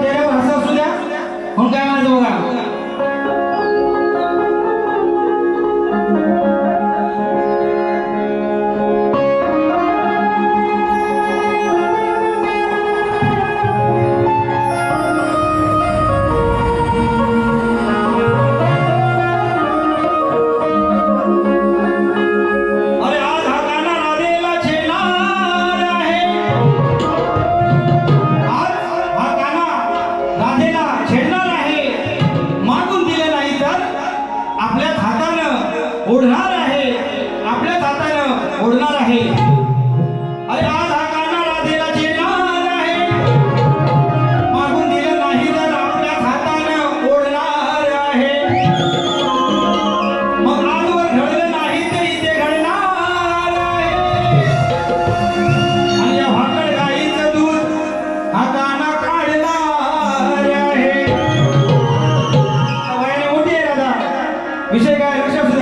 चेहऱ्यावर हसा असू द्या. कोण काय म्हणायचं बघा. ओढणार आहे, आपल्या हातानं ओढणार आहे. अरे आज हा काना राधेला छेडणार आहे, मागून दिलं नाही तर आपल्या हातानं ओढणार आहे. मग आजवर घडलं नाही तर इथे घडणार आहे. आणि या भाकड गाईचं दूध हा काना काढणार आहे. वयाने मोठी आहे दादा, विषय काय लक्षात असू द्या.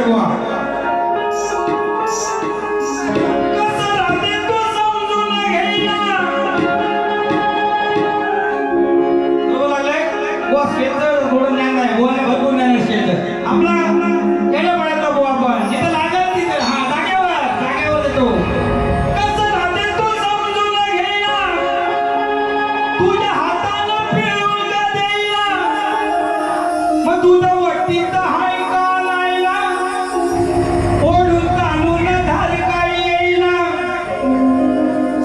आपला केलं पडायचा भाऊ आपण जिथं लागेल तिथं हा जागेवर येतो. कसं राहते तो समजून घेईना, तुझ्या हातानं पिळून का देईना, मग तुझं वटीत हाय का नाहीना, ओढून ताणून धार का येईना.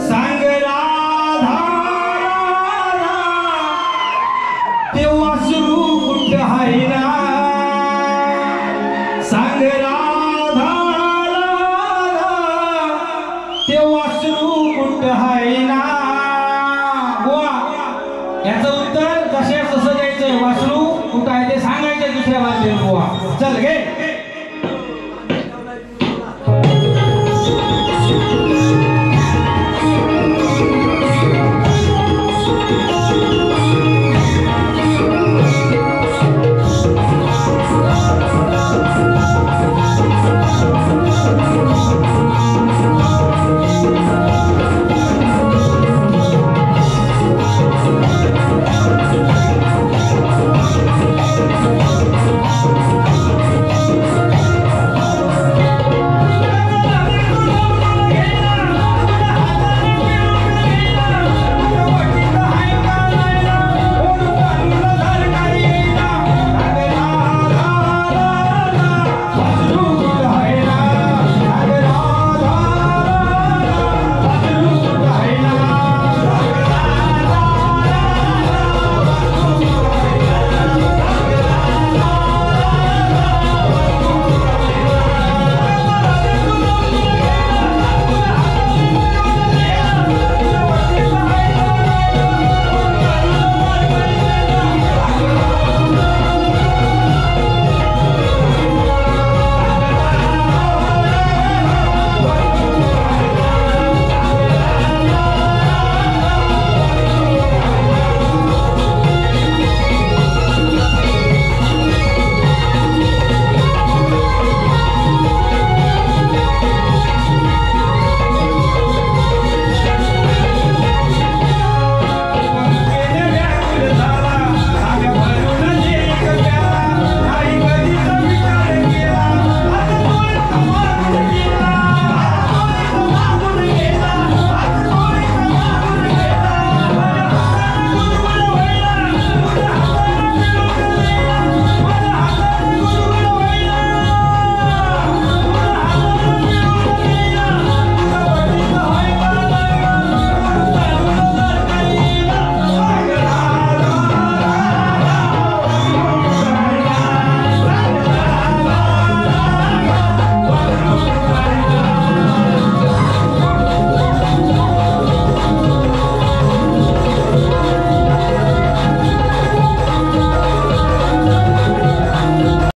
सांग राधा ते वासरू कुठं हाय ना. सांग राधा ते वासरू कुठं हाय ना. बुवा याचं उत्तर कसे तसं द्यायचं. वासरू कुठं आहे ते सांगायचं दुसऱ्या बाजूला. बुवा चल घे.